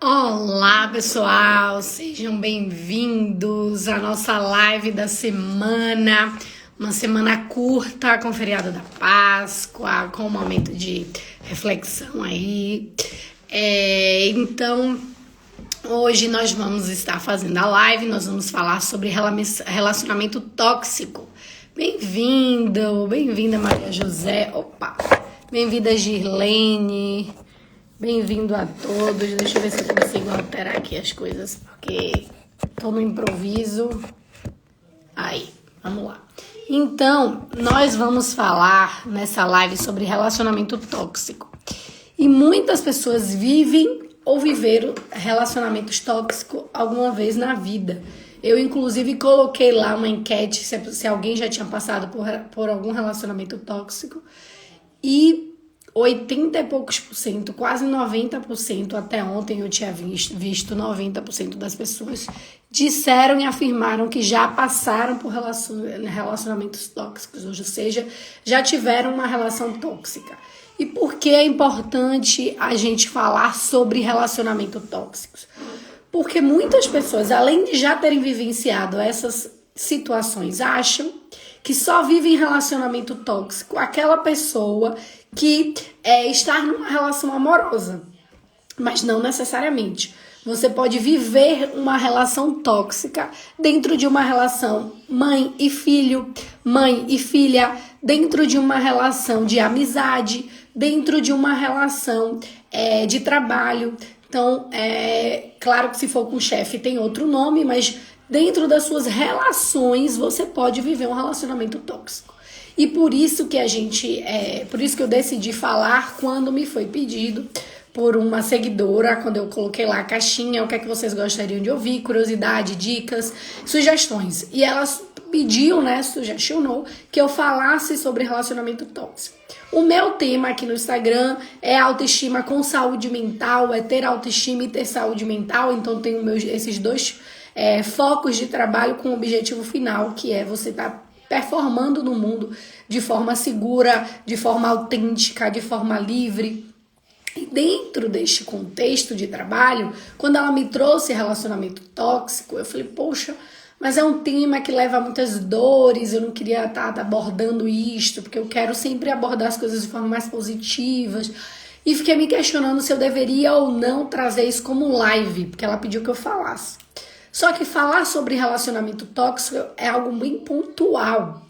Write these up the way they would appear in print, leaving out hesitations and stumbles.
Olá, pessoal! Sejam bem-vindos à nossa live da semana. Uma semana curta, com o feriado da Páscoa, com um momento de reflexão aí. Então, hoje nós vamos estar fazendo a live, nós vamos falar sobre relacionamento tóxico. Bem-vinda Maria José. Opa! Bem-vinda Girlene. Bem-vindo a todos. Deixa eu ver se eu consigo alterar aqui as coisas, porque tô no improviso. Aí, vamos lá. Então, nós vamos falar nessa live sobre relacionamento tóxico. E muitas pessoas vivem ou viveram relacionamentos tóxicos alguma vez na vida. Eu, inclusive, coloquei lá uma enquete se alguém já tinha passado por algum relacionamento tóxico. E 80 e poucos por cento, quase 90%, até ontem eu tinha visto 90% das pessoas disseram e afirmaram que já passaram por relacionamentos tóxicos, ou seja, já tiveram uma relação tóxica. E por que é importante a gente falar sobre relacionamento tóxicos? Porque muitas pessoas, além de já terem vivenciado essas situações, acham que só vive em relacionamento tóxico aquela pessoa que está numa relação amorosa, mas não necessariamente. Você pode viver uma relação tóxica dentro de uma relação mãe e filho, mãe e filha, dentro de uma relação de amizade, dentro de uma relação de trabalho. Então, claro que se for com o chefe tem outro nome, mas dentro das suas relações você pode viver um relacionamento tóxico. E por isso que por isso que eu decidi falar quando me foi pedido por uma seguidora, quando eu coloquei lá a caixinha, o que é que vocês gostariam de ouvir, curiosidade, dicas, sugestões. E elas pediu, sugestionou que eu falasse sobre relacionamento tóxico. O meu tema aqui no Instagram é autoestima com saúde mental, é ter autoestima e ter saúde mental. Então tenho esses dois focos de trabalho com o objetivo final, que é você estar performando no mundo de forma segura, de forma autêntica, de forma livre. E dentro deste contexto de trabalho, quando ela me trouxe relacionamento tóxico, eu falei, poxa, mas é um tema que leva a muitas dores, eu não queria estar abordando isto, porque eu quero sempre abordar as coisas de forma mais positivas. E fiquei me questionando se eu deveria ou não trazer isso como live, porque ela pediu que eu falasse. Só que falar sobre relacionamento tóxico é algo bem pontual.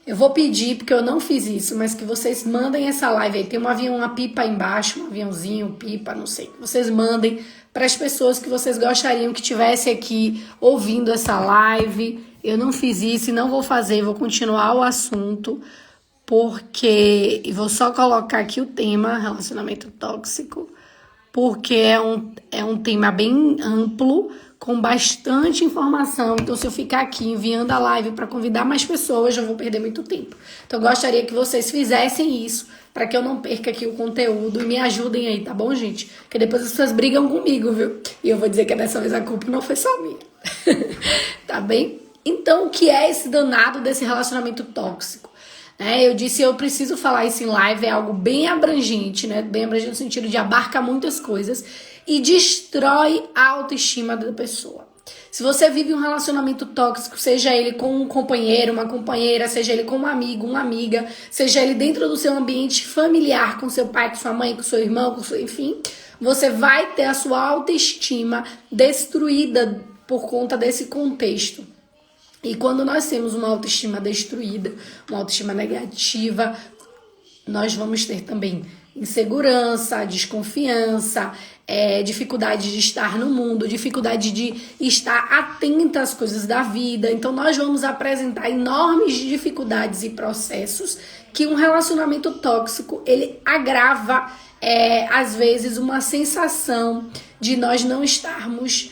Eu vou pedir, porque eu não fiz isso, mas que vocês mandem essa live aí. Tem um avião, uma pipa aí embaixo, um aviãozinho, pipa, não sei. Vocês mandem para as pessoas que vocês gostariam que estivesse aqui ouvindo essa live. Eu não fiz isso e não vou fazer, vou continuar o assunto, porque eu vou só colocar aqui o tema, relacionamento tóxico, porque é um tema bem amplo, com bastante informação. Então, se eu ficar aqui enviando a live para convidar mais pessoas, eu vou perder muito tempo. Então, eu gostaria que vocês fizessem isso, para que eu não perca aqui o conteúdo e me ajudem aí, tá bom, gente? Porque depois as pessoas brigam comigo, viu? E eu vou dizer que dessa vez a culpa não foi só minha. Tá bem? Então, o que é esse danado desse relacionamento tóxico? Eu disse, eu preciso falar isso em live, é algo bem abrangente, né? Bem abrangente no sentido de abarca muitas coisas e destrói a autoestima da pessoa. Se você vive um relacionamento tóxico, seja ele com um companheiro, uma companheira, seja ele com um amigo, uma amiga, seja ele dentro do seu ambiente familiar, com seu pai, com sua mãe, com seu irmão, enfim, você vai ter a sua autoestima destruída por conta desse contexto. E quando nós temos uma autoestima destruída, uma autoestima negativa, nós vamos ter também insegurança, desconfiança, dificuldade de estar no mundo, dificuldade de estar atenta às coisas da vida. Então nós vamos apresentar enormes dificuldades e processos que um relacionamento tóxico, ele agrava, às vezes, uma sensação de nós não estarmos,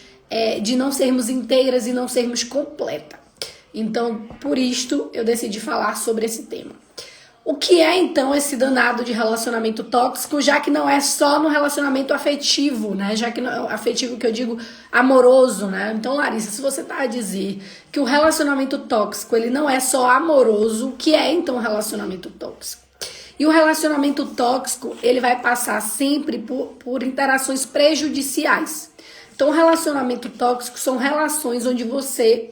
de não sermos inteiras e não sermos completas. Então, por isto, eu decidi falar sobre esse tema. O que é, então, esse danado de relacionamento tóxico, já que não é só no relacionamento afetivo, né? Já que não, afetivo que eu digo amoroso, né? Então, Larissa, se você tá a dizer que o relacionamento tóxico, ele não é só amoroso, o que é, então, um relacionamento tóxico? E o relacionamento tóxico, ele vai passar sempre por interações prejudiciais. Então, o relacionamento tóxico são relações onde você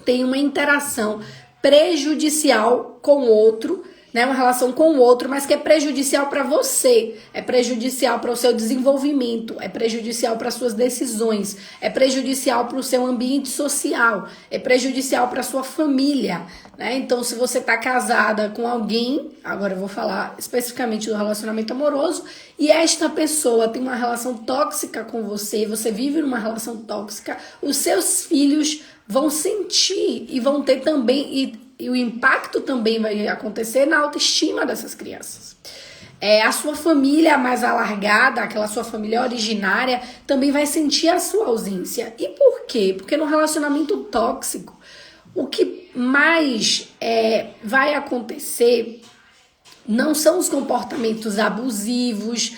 tem uma interação prejudicial com o outro, né? Uma relação com o outro, mas que é prejudicial para você, é prejudicial para o seu desenvolvimento, é prejudicial para suas decisões, é prejudicial para o seu ambiente social, é prejudicial para sua família, né? Então, se você está casada com alguém, agora eu vou falar especificamente do relacionamento amoroso, e esta pessoa tem uma relação tóxica com você, você vive numa relação tóxica, os seus filhos vão sentir e vão ter também, e o impacto também vai acontecer na autoestima dessas crianças. A sua família mais alargada, aquela sua família originária, também vai sentir a sua ausência. E por quê? Porque no relacionamento tóxico, o que mais vai acontecer não são os comportamentos abusivos,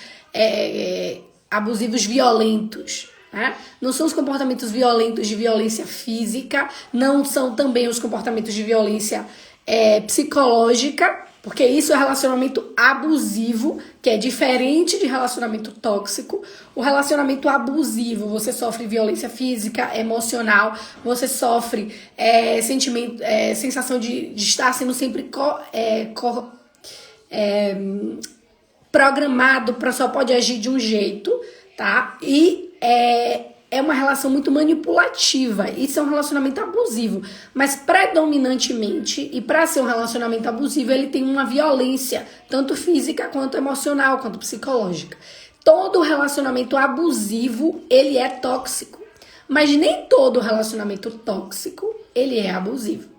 abusivos violentos, né? Não são os comportamentos violentos de violência física, não são também os comportamentos de violência psicológica, porque isso é relacionamento abusivo, que é diferente de relacionamento tóxico. O relacionamento abusivo, você sofre violência física, emocional, você sofre sensação de estar sendo sempre programado para só pode agir de um jeito, tá? E é uma relação muito manipulativa. Isso é um relacionamento abusivo. Mas predominantemente, e para ser um relacionamento abusivo, ele tem uma violência, tanto física, quanto emocional, quanto psicológica. Todo relacionamento abusivo, ele é tóxico. Mas nem todo relacionamento tóxico, ele é abusivo.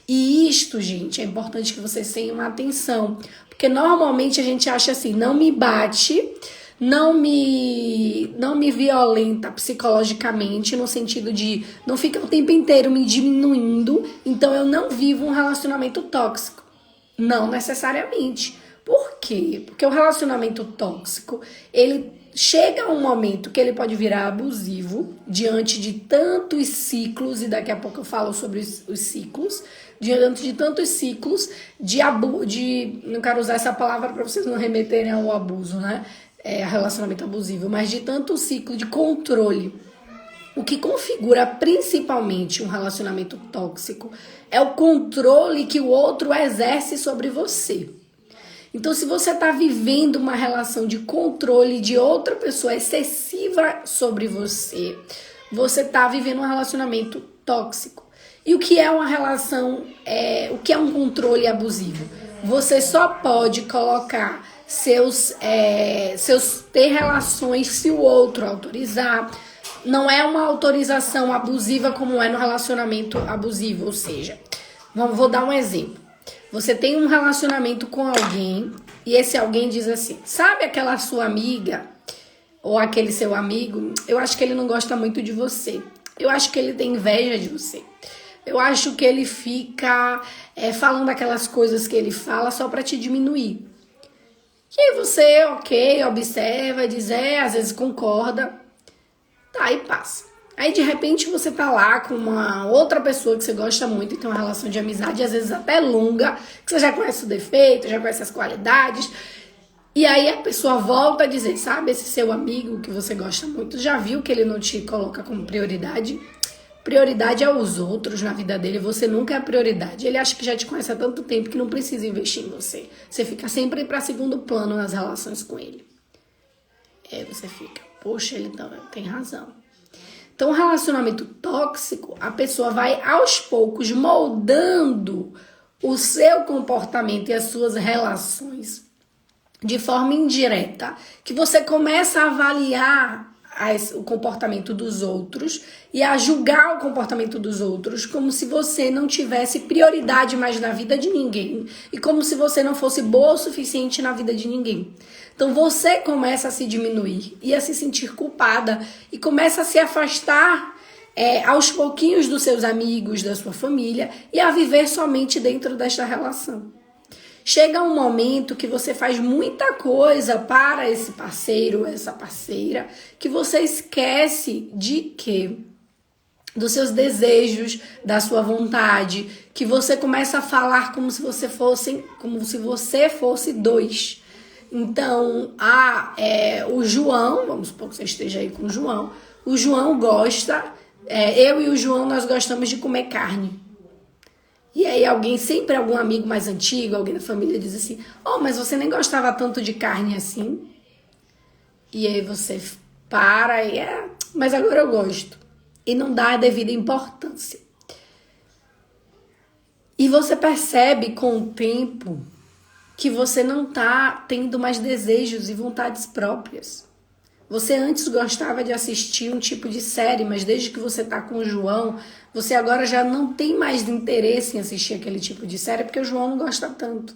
E isto, gente, é importante que vocês tenham atenção. Porque normalmente a gente acha assim, não me bate, não me violenta psicologicamente, no sentido de não fica o tempo inteiro me diminuindo, então eu não vivo um relacionamento tóxico. Não necessariamente. Por quê? Porque o relacionamento tóxico, ele chega a um momento que ele pode virar abusivo diante de tantos ciclos, e daqui a pouco eu falo sobre os ciclos, diante de tantos ciclos não quero usar essa palavra para vocês não remeterem ao abuso, né? Relacionamento abusivo, mas de tanto ciclo de controle. O que configura principalmente um relacionamento tóxico é o controle que o outro exerce sobre você. Então, se você está vivendo uma relação de controle de outra pessoa excessiva sobre você, você está vivendo um relacionamento tóxico. E o que é uma relação, o que é um controle abusivo? Você só pode colocar ter relações se o outro autorizar. Não é uma autorização abusiva como é no relacionamento abusivo, ou seja, vou dar um exemplo. Você tem um relacionamento com alguém e esse alguém diz assim, sabe aquela sua amiga ou aquele seu amigo, eu acho que ele não gosta muito de você, eu acho que ele tem inveja de você, eu acho que ele fica falando aquelas coisas que ele fala só para te diminuir. E aí você, observa, diz, às vezes concorda, tá, e passa. Aí de repente você tá lá com uma outra pessoa que você gosta muito e tem uma relação de amizade, às vezes até longa, que você já conhece o defeito, já conhece as qualidades. E aí a pessoa volta a dizer, sabe, esse seu amigo que você gosta muito, já viu que ele não te coloca como prioridade? Prioridade é os outros na vida dele, você nunca é a prioridade. Ele acha que já te conhece há tanto tempo que não precisa investir em você. Você fica sempre para segundo plano nas relações com ele. Você fica, poxa, ele tem razão. Então, o relacionamento tóxico, a pessoa vai aos poucos moldando o seu comportamento e as suas relações de forma indireta, que você começa a avaliar o comportamento dos outros e a julgar o comportamento dos outros como se você não tivesse prioridade mais na vida de ninguém e como se você não fosse boa o suficiente na vida de ninguém. Então você começa a se diminuir e a se sentir culpada e começa a se afastar aos pouquinhos dos seus amigos, da sua família e a viver somente dentro desta relação. Chega um momento que você faz muita coisa para esse parceiro, essa parceira, que você esquece de que dos seus desejos, da sua vontade, que você começa a falar como se você fosse dois. Então, o João, vamos supor que você esteja aí com o João gosta, eu e o João, nós gostamos de comer carne. E aí sempre algum amigo mais antigo, alguém da família diz assim, mas você nem gostava tanto de carne assim. E aí você para e mas agora eu gosto. E não dá a devida importância. E você percebe com o tempo que você não está tendo mais desejos e vontades próprias. Você antes gostava de assistir um tipo de série, mas desde que você está com o João, você agora já não tem mais interesse em assistir aquele tipo de série, porque o João não gosta tanto.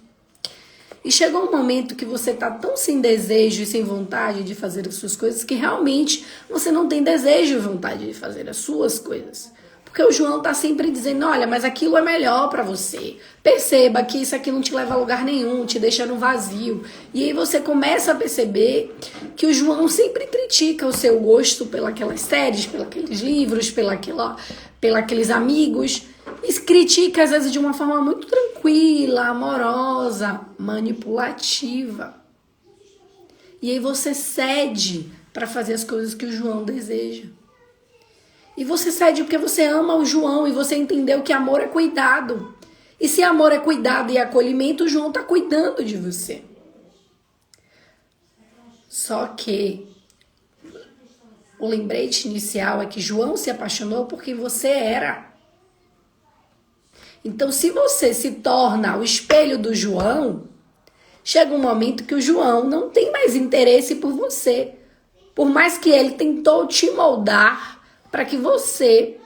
E chegou um momento que você está tão sem desejo e sem vontade de fazer as suas coisas, que realmente você não tem desejo e vontade de fazer as suas coisas. Porque o João está sempre dizendo, olha, mas aquilo é melhor para você. Perceba que isso aqui não te leva a lugar nenhum, te deixa no vazio. E aí você começa a perceber que o João sempre critica o seu gosto pelas séries, pelos livros, pelos amigos. E critica às vezes de uma forma muito tranquila, amorosa, manipulativa. E aí você cede para fazer as coisas que o João deseja. E você cede porque você ama o João e você entendeu que amor é cuidado. E se amor é cuidado e acolhimento, o João está cuidando de você. Só que o lembrete inicial é que João se apaixonou por quem você era. Então, se você se torna o espelho do João, chega um momento que o João não tem mais interesse por você. Por mais que ele tentou te moldar para que você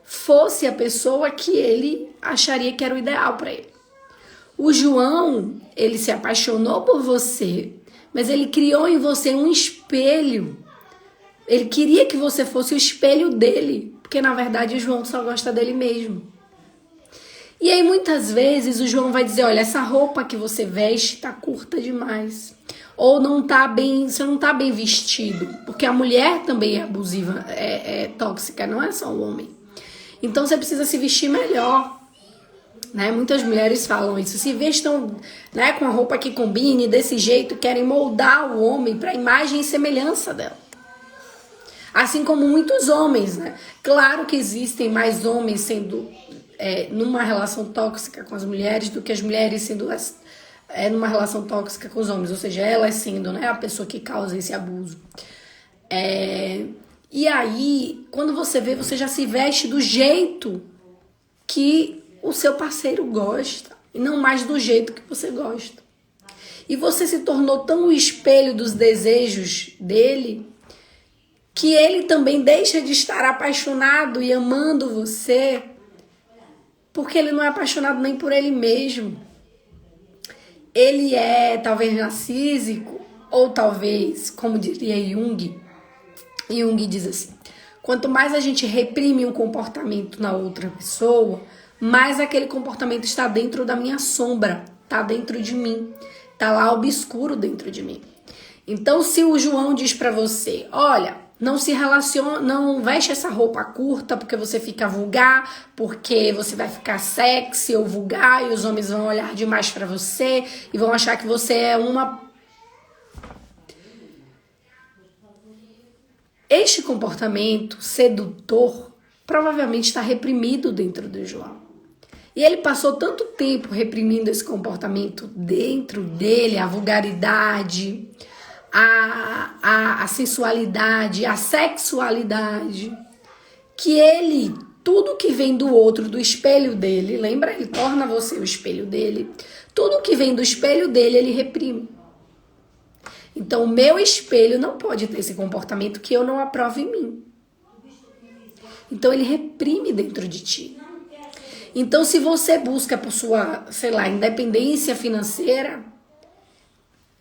fosse a pessoa que ele acharia que era o ideal para ele. O João, ele se apaixonou por você, mas ele criou em você um espelho. Ele queria que você fosse o espelho dele, porque na verdade o João só gosta dele mesmo. E aí muitas vezes o João vai dizer, olha, essa roupa que você veste tá curta demais. Ou você não tá bem vestido. Porque a mulher também é abusiva, é tóxica, não é só o homem. Então você precisa se vestir melhor. Né? Muitas mulheres falam isso. Se vestam, né, com a roupa que combine, desse jeito, querem moldar o homem para a imagem e semelhança dela. Assim como muitos homens, né? Claro que existem mais homens sendo numa relação tóxica com as mulheres do que as mulheres sendo numa relação tóxica com os homens, ou seja, elas sendo, né, a pessoa que causa esse abuso. E aí, quando você vê, você já se veste do jeito que o seu parceiro gosta, e não mais do jeito que você gosta. E você se tornou tão o espelho dos desejos dele, que ele também deixa de estar apaixonado e amando você, porque ele não é apaixonado nem por ele mesmo. Ele é talvez narcísico, ou talvez, como diria Jung diz assim, quanto mais a gente reprime um comportamento na outra pessoa, mais aquele comportamento está dentro da minha sombra, está dentro de mim, está lá obscuro dentro de mim. Então, se o João diz para você, olha, não se relaciona, não veste essa roupa curta porque você fica vulgar, porque você vai ficar sexy ou vulgar e os homens vão olhar demais para você e vão achar que você é uma... Este comportamento sedutor provavelmente está reprimido dentro do João. E ele passou tanto tempo reprimindo esse comportamento dentro dele, a vulgaridade, a sensualidade, a sexualidade, que ele, tudo que vem do outro, do espelho dele, lembra? Ele torna você o espelho dele. Tudo que vem do espelho dele, ele reprime. Então, o meu espelho não pode ter esse comportamento que eu não aprovo em mim. Então, ele reprime dentro de ti. Então, se você busca por sua, independência financeira,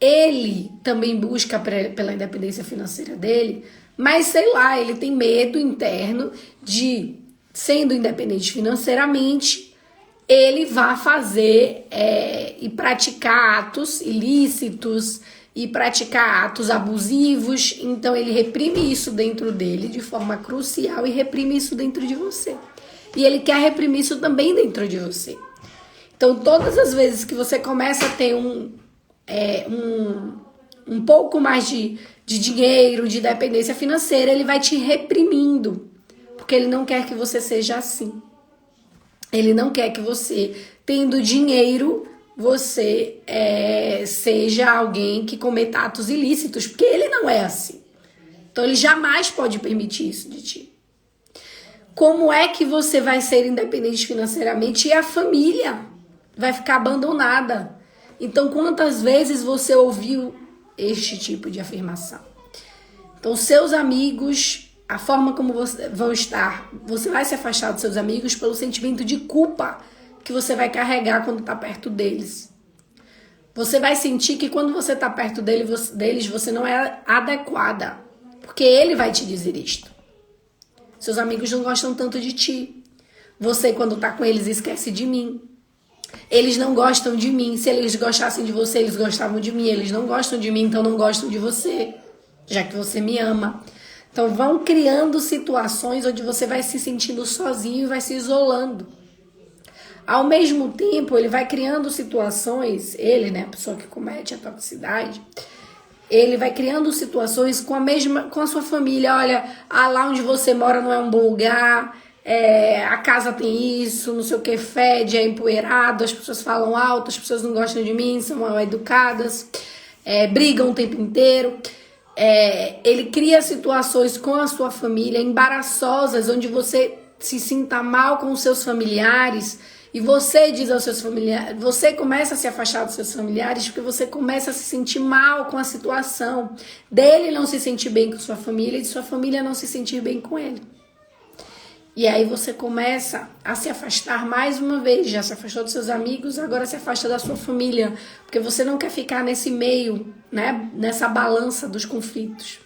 ele também busca pela independência financeira dele, mas, ele tem medo interno de, sendo independente financeiramente, ele vai fazer e praticar atos ilícitos e praticar atos abusivos. Então ele reprime isso dentro dele de forma crucial e reprime isso dentro de você. E ele quer reprimir isso também dentro de você. Então todas as vezes que você começa a ter um pouco mais de dinheiro, de dependência financeira, ele vai te reprimindo, porque ele não quer que você seja assim. Ele não quer que você, tendo dinheiro, você seja alguém que cometa atos ilícitos, porque ele não é assim. Então ele jamais pode permitir isso de ti. Como é que você vai ser independente financeiramente e a família vai ficar abandonada? Então quantas vezes você ouviu este tipo de afirmação? Então seus amigos, a forma como vão estar, você vai se afastar dos seus amigos pelo sentimento de culpa que você vai carregar quando está perto deles. Você vai sentir que quando você está perto deles, você não é adequada, porque ele vai te dizer isto. Seus amigos não gostam tanto de ti. Você, quando está com eles, esquece de mim. Eles não gostam de mim. Se eles gostassem de você, eles gostavam de mim. Eles não gostam de mim, então não gostam de você, já que você me ama. Então vão criando situações onde você vai se sentindo sozinho e vai se isolando. Ao mesmo tempo, ele vai criando situações, ele, né, a pessoa que comete a toxicidade, ele vai criando situações com a sua família. Olha, lá onde você mora não é um bom lugar, a casa tem isso, não sei o que, fede, é empoeirado, as pessoas falam alto, as pessoas não gostam de mim, são mal educadas, brigam o tempo inteiro. Ele cria situações com a sua família embaraçosas, onde você se sinta mal com os seus familiares. E você diz aos seus familiares, você começa a se afastar dos seus familiares porque você começa a se sentir mal com a situação dele não se sentir bem com sua família e de sua família não se sentir bem com ele. E aí você começa a se afastar mais uma vez, já se afastou dos seus amigos, agora se afasta da sua família, porque você não quer ficar nesse meio, né, nessa balança dos conflitos.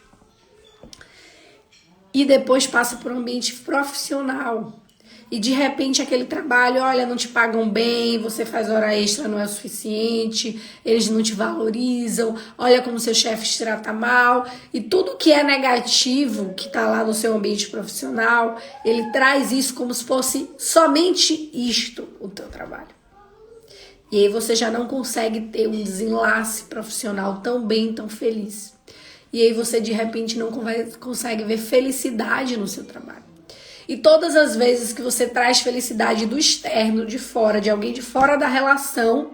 E depois passa por um ambiente profissional. E de repente aquele trabalho, olha, não te pagam bem, você faz hora extra, não é o suficiente, eles não te valorizam, olha como seu chefe te trata mal. E tudo que é negativo, que está lá no seu ambiente profissional, ele traz isso como se fosse somente isto, o teu trabalho. E aí você já não consegue ter um desenlace profissional tão bem, tão feliz. E aí você de repente não consegue ver felicidade no seu trabalho. E todas as vezes que você traz felicidade do externo, de fora, de alguém de fora da relação,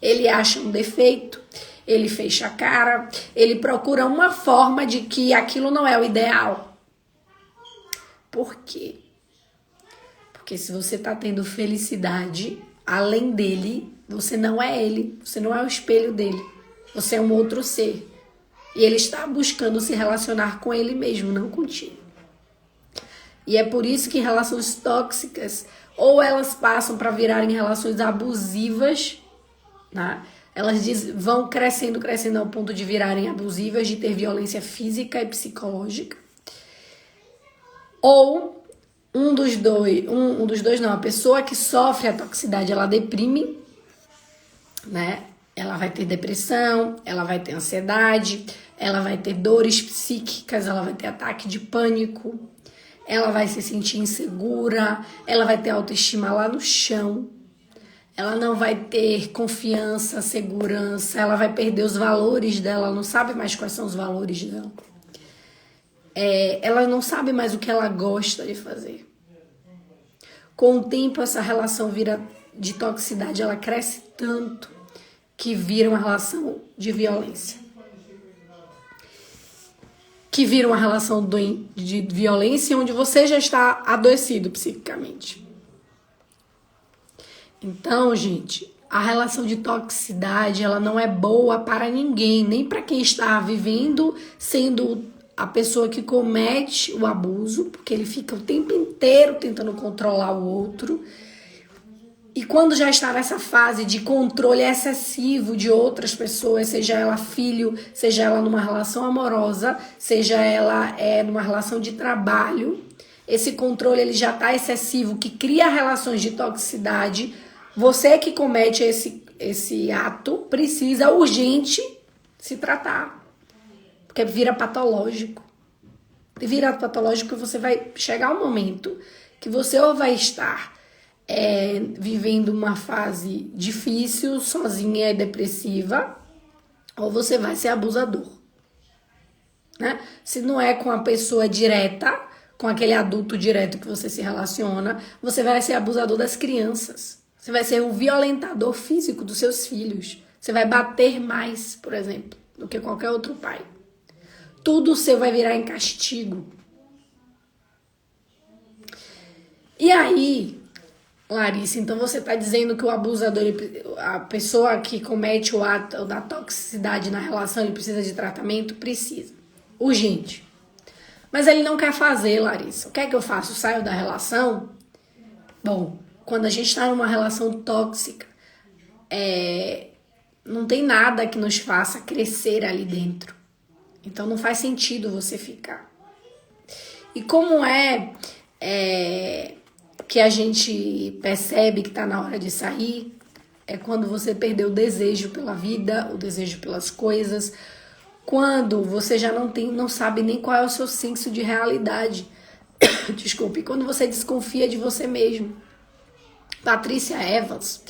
ele acha um defeito, ele fecha a cara, ele procura uma forma de que aquilo não é o ideal. Por quê? Porque se você está tendo felicidade além dele, você não é ele, você não é o espelho dele, você é um outro ser. E ele está buscando se relacionar com ele mesmo, não contigo. E é por isso que relações tóxicas, ou elas passam para virarem relações abusivas, né? Elas vão crescendo ao ponto de virarem abusivas, de ter violência física e psicológica. Ou a pessoa que sofre a toxicidade, ela deprime, né? Ela vai ter depressão, ela vai ter ansiedade, ela vai ter dores psíquicas, ela vai ter ataque de pânico. Ela vai se sentir insegura, ela vai ter autoestima lá no chão, ela não vai ter confiança, segurança, ela vai perder os valores dela, ela não sabe mais quais são os valores dela. Ela não sabe mais o que ela gosta de fazer. Com o tempo, essa relação de toxicidade, ela cresce tanto que vira uma relação de violência. Que vira uma relação de violência onde você já está adoecido psiquicamente. Então, gente, a relação de toxicidade, ela não é boa para ninguém, nem para quem está vivendo, sendo a pessoa que comete o abuso, porque ele fica o tempo inteiro tentando controlar o outro. E quando já está nessa fase de controle excessivo de outras pessoas, seja ela filho, seja ela numa relação amorosa, seja ela numa relação de trabalho, esse controle ele já está excessivo, que cria relações de toxicidade. Você que comete esse ato precisa urgente se tratar. Porque vira patológico. E vira patológico, você vai chegar um momento que você ou vai estar vivendo uma fase difícil, sozinha e depressiva, ou você vai ser abusador. Né? Se não é com a pessoa direta, com aquele adulto direto que você se relaciona, você vai ser abusador das crianças. Você vai ser o violentador físico dos seus filhos. Você vai bater mais, por exemplo, do que qualquer outro pai. Tudo seu vai virar em castigo. E aí, Larissa, então você está dizendo que o abusador, a pessoa que comete o ato da toxicidade na relação, ele precisa de tratamento? Precisa. Urgente. Mas ele não quer fazer, Larissa. O que é que eu faço? Saio da relação? Bom, quando a gente está numa relação tóxica, não tem nada que nos faça crescer ali dentro. Então não faz sentido você ficar. E como que a gente percebe que está na hora de sair? É quando você perdeu o desejo pela vida, o desejo pelas coisas, quando você já não sabe nem qual é o seu senso de realidade. Desculpe, quando você desconfia de você mesmo. Patrícia Evans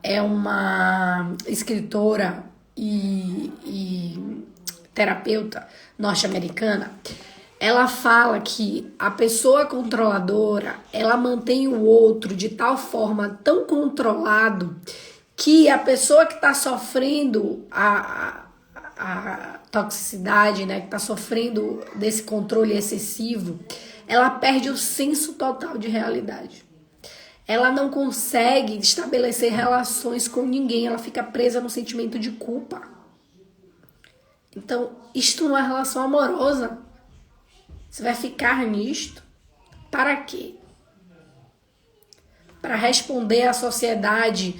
é uma escritora e terapeuta norte-americana. Ela fala que a pessoa controladora, ela mantém o outro de tal forma tão controlado que a pessoa que está sofrendo a toxicidade, né, que está sofrendo desse controle excessivo, ela perde o senso total de realidade. Ela não consegue estabelecer relações com ninguém, ela fica presa no sentimento de culpa. Então, isto não é relação amorosa. Você vai ficar nisto para quê? Para responder à sociedade,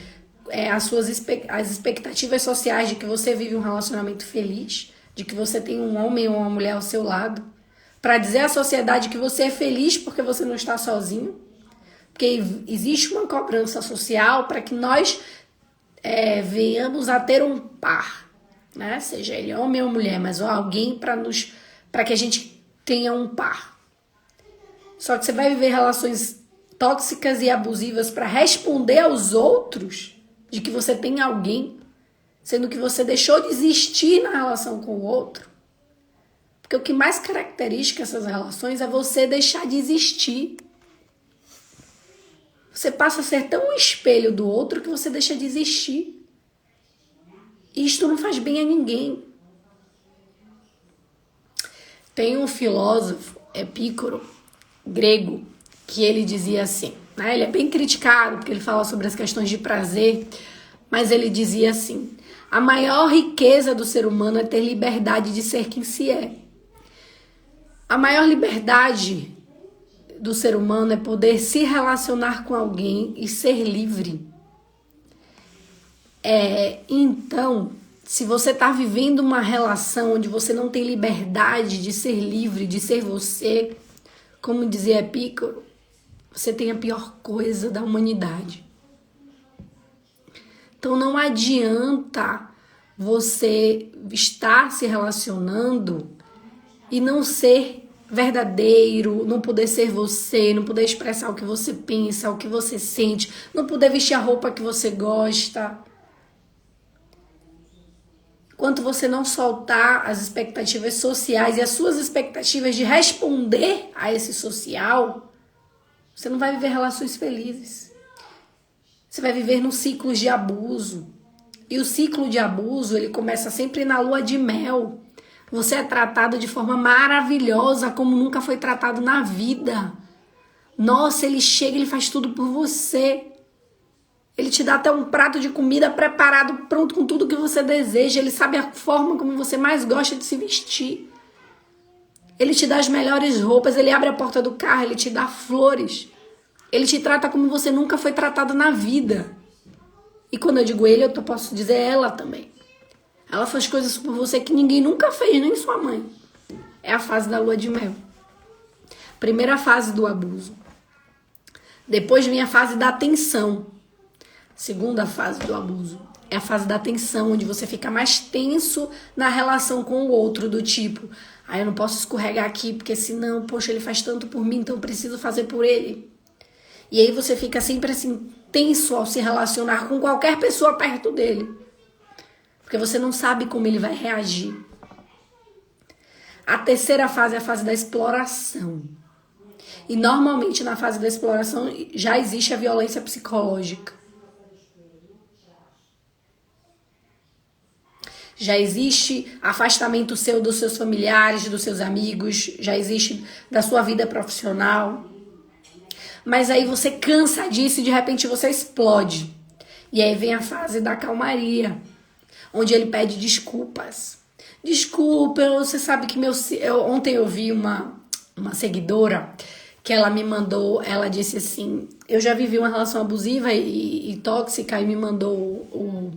as expectativas sociais de que você vive um relacionamento feliz, de que você tem um homem ou uma mulher ao seu lado, para dizer à sociedade que você é feliz porque você não está sozinho, porque existe uma cobrança social para que nós venhamos a ter um par, né? Seja ele homem ou mulher, mas alguém para que a gente tenha um par. Só que você vai viver relações tóxicas e abusivas para responder aos outros de que você tem alguém, sendo que você deixou de existir na relação com o outro. Porque o que mais caracteriza essas relações é você deixar de existir. Você passa a ser tão um espelho do outro que você deixa de existir. E isto não faz bem a ninguém. Tem um filósofo, Epícoro, grego, que ele dizia assim, né? Ele é bem criticado porque ele fala sobre as questões de prazer, mas ele dizia assim: a maior riqueza do ser humano é ter liberdade de ser quem se é. A maior liberdade do ser humano é poder se relacionar com alguém e ser livre. Então, se você está vivendo uma relação onde você não tem liberdade de ser livre, de ser você, como dizia Epícoro, você tem a pior coisa da humanidade. Então não adianta você estar se relacionando e não ser verdadeiro, não poder ser você, não poder expressar o que você pensa, o que você sente, não poder vestir a roupa que você gosta. Enquanto você não soltar as expectativas sociais e as suas expectativas de responder a esse social, você não vai viver relações felizes. Você vai viver num ciclo de abuso. E o ciclo de abuso, ele começa sempre na lua de mel. Você é tratado de forma maravilhosa, como nunca foi tratado na vida. Nossa, ele chega, ele faz tudo por você. Ele te dá até um prato de comida preparado, pronto, com tudo que você deseja. Ele sabe a forma como você mais gosta de se vestir. Ele te dá as melhores roupas, ele abre a porta do carro, ele te dá flores. Ele te trata como você nunca foi tratado na vida. E quando eu digo ele, eu posso dizer ela também. Ela faz coisas por você que ninguém nunca fez, nem sua mãe. É a fase da lua de mel. Primeira fase do abuso. Depois vem a fase da atenção. Segunda fase do abuso É a fase da tensão, onde você fica mais tenso na relação com o outro, do tipo, eu não posso escorregar aqui, porque senão, poxa, ele faz tanto por mim, então eu preciso fazer por ele. E aí você fica sempre assim, tenso ao se relacionar com qualquer pessoa perto dele. Porque você não sabe como ele vai reagir. A terceira fase é a fase da exploração. E normalmente na fase da exploração já existe a violência psicológica. Já existe afastamento seu dos seus familiares, dos seus amigos, já existe da sua vida profissional. Mas aí você cansa disso e de repente você explode. E aí vem a fase da calmaria, onde ele pede desculpas. Desculpa, você sabe que ontem eu vi uma seguidora que ela me mandou, ela disse assim, eu já vivi uma relação abusiva e tóxica e me mandou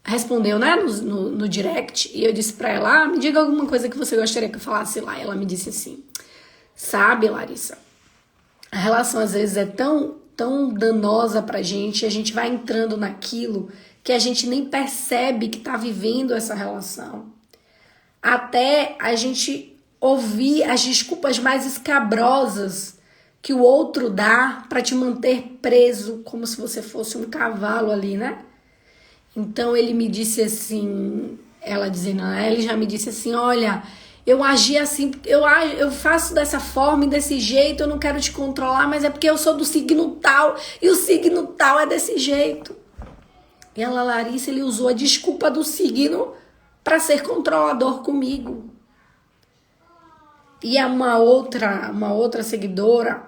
respondeu, né, no direct, e eu disse pra ela, me diga alguma coisa que você gostaria que eu falasse lá. Ela me disse assim, sabe, Larissa, a relação às vezes é tão danosa pra gente, a gente vai entrando naquilo que a gente nem percebe que tá vivendo essa relação. Até a gente ouvir as desculpas mais escabrosas que o outro dá pra te manter preso, como se você fosse um cavalo ali, né? Então ele me disse assim, ele já me disse assim, olha, eu agi assim, eu faço dessa forma e desse jeito, eu não quero te controlar, mas é porque eu sou do signo tal, e o signo tal é desse jeito. E ela, Larissa, ele usou a desculpa do signo para ser controlador comigo. E uma outra seguidora,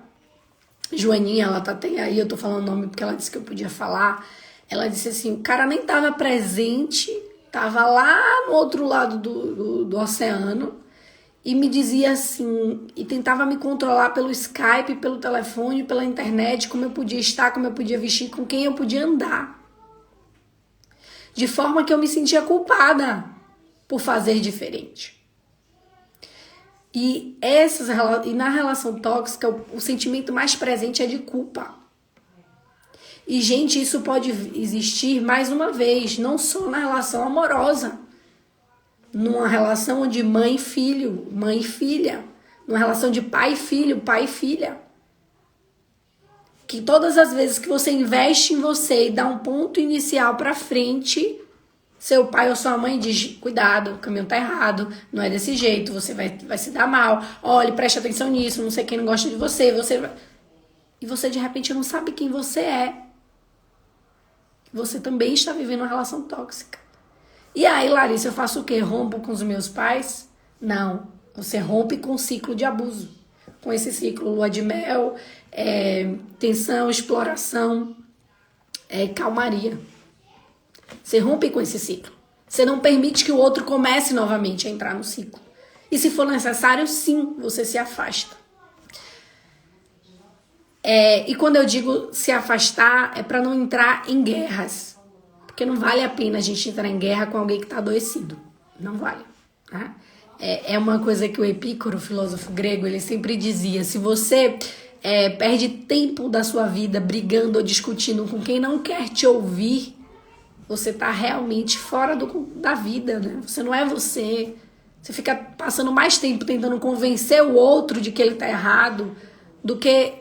Joaninha, ela tá até aí, eu tô falando o nome porque ela disse que eu podia falar. Ela disse assim, o cara nem tava presente, tava lá no outro lado do oceano, e me dizia assim, e tentava me controlar pelo Skype, pelo telefone, pela internet, como eu podia estar, como eu podia vestir, com quem eu podia andar. De forma que eu me sentia culpada por fazer diferente. E na relação tóxica, o sentimento mais presente é de culpa. E, gente, isso pode existir mais uma vez, não só na relação amorosa. Numa relação de mãe e filho, mãe e filha. Numa relação de pai e filho, pai e filha. Que todas as vezes que você investe em você e dá um ponto inicial pra frente, seu pai ou sua mãe diz, cuidado, o caminho tá errado, não é desse jeito, você vai se dar mal, olhe, preste atenção nisso, não sei quem não gosta de você, e você de repente não sabe quem você é. Você também está vivendo uma relação tóxica. E aí, Larissa, eu faço o quê? Rompo com os meus pais? Não, você rompe com o ciclo de abuso. Com esse ciclo, lua de mel, tensão, exploração, calmaria. Você rompe com esse ciclo. Você não permite que o outro comece novamente a entrar no ciclo. E se for necessário, sim, você se afasta. E quando eu digo se afastar, é para não entrar em guerras. Porque não vale a pena a gente entrar em guerra com alguém que está adoecido. Não vale. Tá? É uma coisa que o Epícoro, filósofo grego, ele sempre dizia. Se você perde tempo da sua vida brigando ou discutindo com quem não quer te ouvir, você está realmente fora da vida, né? Você não é você. Você fica passando mais tempo tentando convencer o outro de que ele está errado do que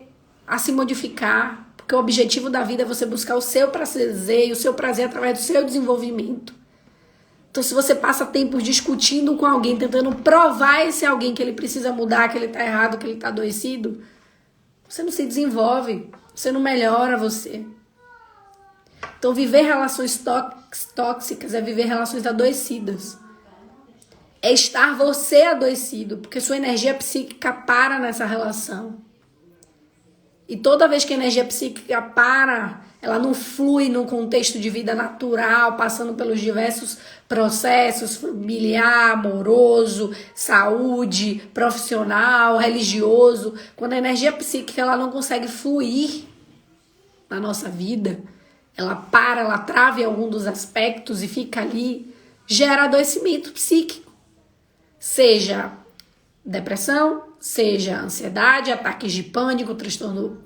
a se modificar, porque o objetivo da vida é você buscar o seu prazer e o seu prazer através do seu desenvolvimento. Então, se você passa tempo discutindo com alguém, tentando provar a esse alguém que ele precisa mudar, que ele tá errado, que ele tá adoecido, você não se desenvolve, você não melhora você. Então, viver relações tóxicas é viver relações adoecidas. É estar você adoecido, porque sua energia psíquica para nessa relação. E toda vez que a energia psíquica para, ela não flui no contexto de vida natural, passando pelos diversos processos, familiar, amoroso, saúde, profissional, religioso. Quando a energia psíquica ela não consegue fluir na nossa vida, ela para, ela trava em algum dos aspectos e fica ali, gera adoecimento psíquico. Seja depressão, seja ansiedade, ataques de pânico, transtorno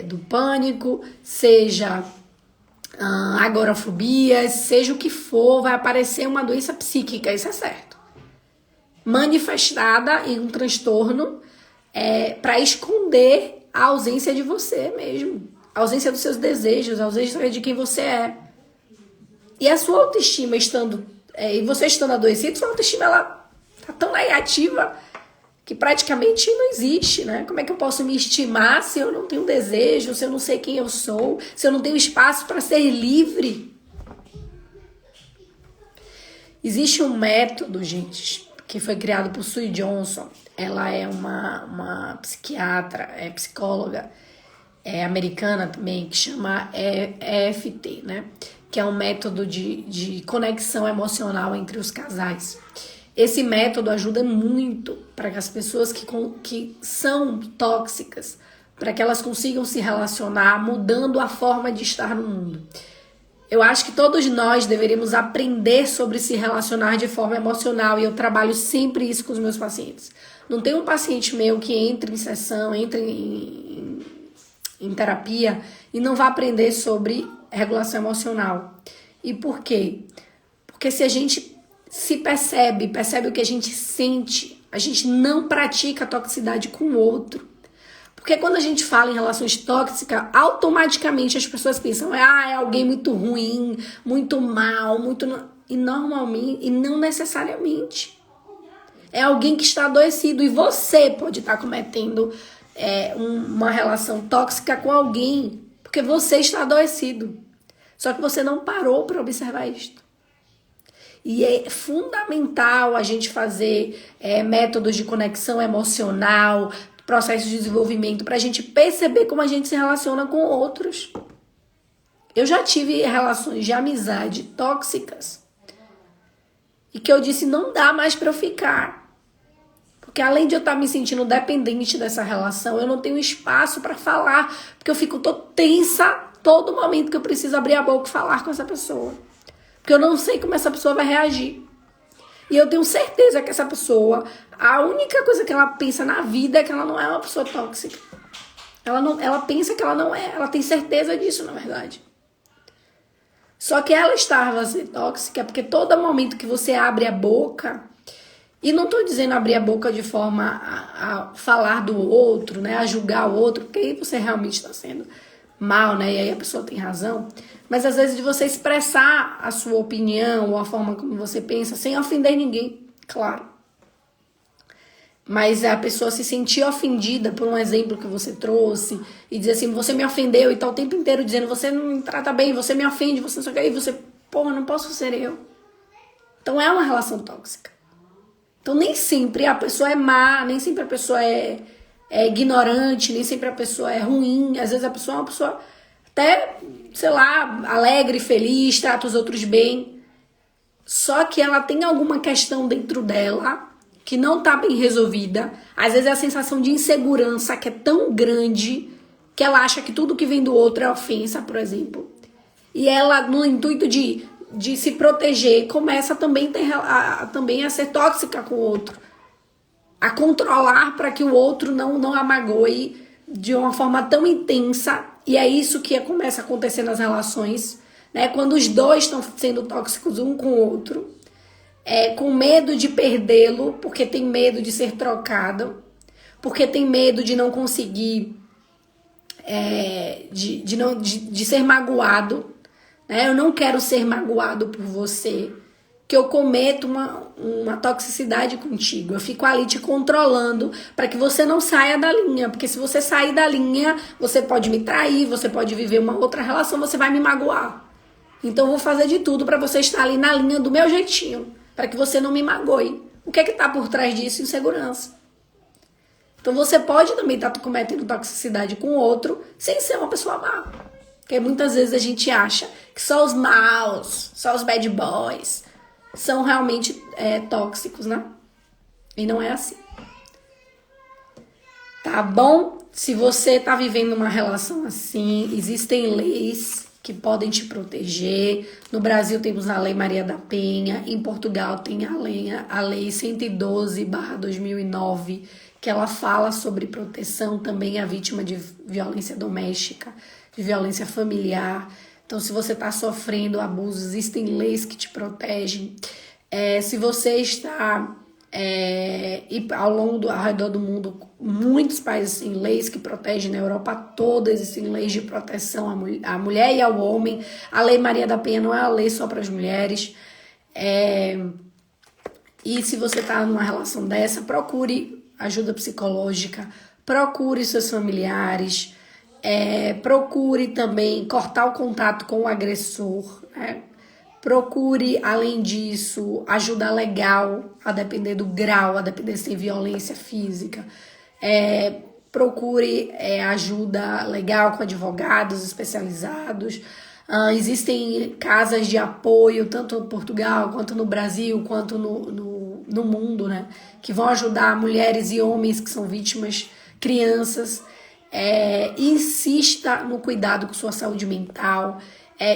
do pânico, seja agorafobias, seja o que for, vai aparecer uma doença psíquica, isso é certo. Manifestada em um transtorno para esconder a ausência de você mesmo, a ausência dos seus desejos, a ausência de quem você é. E a sua autoestima e você estando adoecido, sua autoestima ela tá tão negativa que praticamente não existe, né? Como é que eu posso me estimar se eu não tenho desejo, se eu não sei quem eu sou, se eu não tenho espaço para ser livre? Existe um método, gente, que foi criado por Sue Johnson. Ela é uma psiquiatra, psicóloga americana também, que chama EFT, né? Que é um método de conexão emocional entre os casais. Esse método ajuda muito para que as pessoas que são tóxicas, para que elas consigam se relacionar, mudando a forma de estar no mundo. Eu acho que todos nós deveríamos aprender sobre se relacionar de forma emocional, e eu trabalho sempre isso com os meus pacientes. Não tem um paciente meu que entre em sessão, entre em terapia e não vai aprender sobre regulação emocional. E por quê? Porque se a gente se percebe o que a gente sente, a gente não pratica a toxicidade com o outro. Porque quando a gente fala em relações tóxicas, automaticamente as pessoas pensam, é alguém muito ruim, muito mal, e normalmente, e não necessariamente. É alguém que está adoecido, e você pode estar cometendo uma relação tóxica com alguém, porque você está adoecido. Só que você não parou para observar isto. E é fundamental a gente fazer métodos de conexão emocional, processos de desenvolvimento, para a gente perceber como a gente se relaciona com outros. Eu já tive relações de amizade tóxicas e que eu disse, não dá mais para eu ficar. Porque além de eu estar me sentindo dependente dessa relação, eu não tenho espaço para falar, porque eu fico tensa todo momento que eu preciso abrir a boca e falar com essa pessoa. Porque eu não sei como essa pessoa vai reagir. E eu tenho certeza que essa pessoa, a única coisa que ela pensa na vida é que ela não é uma pessoa tóxica. Ela pensa que ela não é, ela tem certeza disso, na verdade. Só que ela estava a ser tóxica porque todo momento que você abre a boca, e não estou dizendo abrir a boca de forma a falar do outro, né, a julgar o outro, porque aí você realmente está sendo mal, né, e aí a pessoa tem razão. Mas às vezes de você expressar a sua opinião ou a forma como você pensa sem ofender ninguém, claro. Mas a pessoa se sentir ofendida por um exemplo que você trouxe e dizer assim, você me ofendeu e tá o tempo inteiro dizendo, você não me trata bem, você me ofende, você não sei o que, e você, porra, não posso ser eu. Então é uma relação tóxica. Então nem sempre a pessoa é má, nem sempre a pessoa é ignorante, nem sempre a pessoa é ruim. Às vezes a pessoa é uma pessoa até, sei lá, alegre, feliz, trata os outros bem. Só que ela tem alguma questão dentro dela que não tá bem resolvida. Às vezes é a sensação de insegurança que é tão grande que ela acha que tudo que vem do outro é ofensa, por exemplo. E ela, no intuito de se proteger, começa também a ser tóxica com o outro. A controlar para que o outro não a magoe de uma forma tão intensa. E é isso que começa a acontecer nas relações, né? Quando os dois estão sendo tóxicos um com o outro, com medo de perdê-lo, porque tem medo de ser trocado, porque tem medo de não conseguir, de ser magoado, né? Eu não quero ser magoado por você, que eu cometo uma toxicidade contigo. Eu fico ali te controlando para que você não saia da linha. Porque se você sair da linha, você pode me trair, você pode viver uma outra relação, você vai me magoar. Então eu vou fazer de tudo para você estar ali na linha do meu jeitinho, para que você não me magoe. O que é que tá por trás disso? Insegurança. Então você pode também estar cometendo toxicidade com o outro sem ser uma pessoa má. Porque muitas vezes a gente acha que só os maus, só os bad boys são realmente tóxicos, né? E não é assim. Tá bom? Se você tá vivendo uma relação assim, existem leis que podem te proteger. No Brasil temos a Lei Maria da Penha, em Portugal tem a lei 112/2009, que ela fala sobre proteção também à vítima de violência doméstica, de violência familiar. Então, se você está sofrendo abuso, existem leis que te protegem. Se você está e ao redor do mundo, muitos países têm leis que protegem. Na Europa toda existem leis de proteção à mulher e ao homem. A Lei Maria da Penha não é uma lei só para as mulheres. E se você está numa relação dessa, procure ajuda psicológica, procure seus familiares, procure também cortar o contato com o agressor, né? Procure, além disso, ajuda legal, a depender do grau, a depender se tem violência física. Procure ajuda legal com advogados especializados. Existem casas de apoio, tanto em Portugal, quanto no Brasil, quanto no mundo, né? Que vão ajudar mulheres e homens que são vítimas, crianças. Insista no cuidado com sua saúde mental.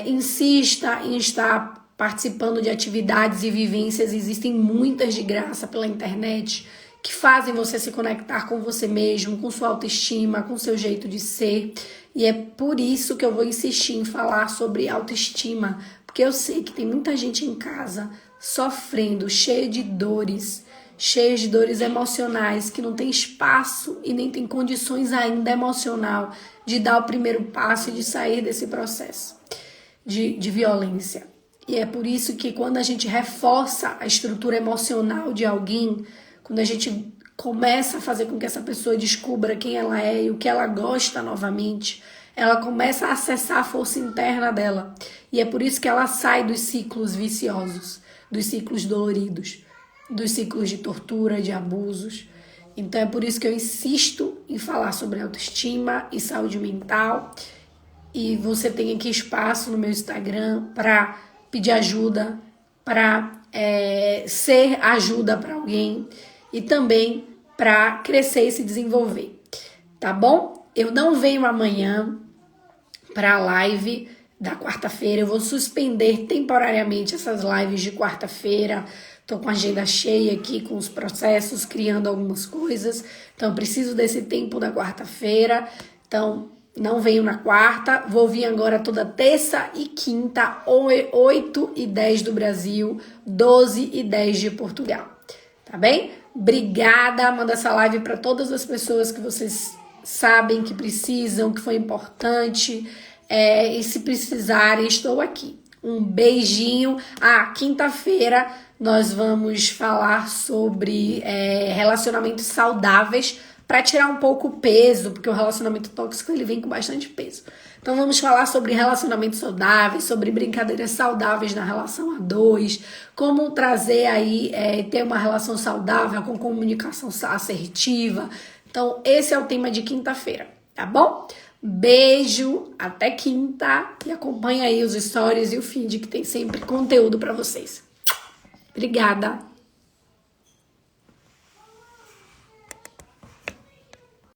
Insista em estar participando de atividades e vivências, existem muitas de graça pela internet, que fazem você se conectar com você mesmo, com sua autoestima, com seu jeito de ser. E é por isso que eu vou insistir em falar sobre autoestima, porque eu sei que tem muita gente em casa sofrendo, cheia de dores emocionais, que não tem espaço e nem tem condições ainda emocional de dar o primeiro passo e de sair desse processo de violência. E é por isso que quando a gente reforça a estrutura emocional de alguém, quando a gente começa a fazer com que essa pessoa descubra quem ela é e o que ela gosta novamente, ela começa a acessar a força interna dela. E é por isso que ela sai dos ciclos viciosos, dos ciclos doloridos, dos ciclos de tortura, de abusos. Então é por isso que eu insisto em falar sobre autoestima e saúde mental. E você tem aqui espaço no meu Instagram para pedir ajuda, para ser ajuda para alguém e também para crescer e se desenvolver, tá bom? Eu não venho amanhã para a live da quarta-feira, eu vou suspender temporariamente essas lives de quarta-feira. Estou com a agenda cheia aqui, com os processos, criando algumas coisas, então eu preciso desse tempo da quarta-feira. Então não venho na quarta, vou vir agora toda terça e quinta, 8h10 do Brasil, 12h10 de Portugal, tá bem? Obrigada, manda essa live para todas as pessoas que vocês sabem que precisam, que foi importante, e se precisarem, estou aqui. Um beijinho. Quinta-feira nós vamos falar sobre relacionamentos saudáveis, para tirar um pouco o peso, porque o relacionamento tóxico ele vem com bastante peso. Então vamos falar sobre relacionamentos saudáveis, sobre brincadeiras saudáveis na relação a dois, como trazer aí, ter uma relação saudável com comunicação assertiva. Então esse é o tema de quinta-feira, tá bom? Beijo, até quinta e acompanha aí os stories e o feed que tem sempre conteúdo para vocês. Obrigada!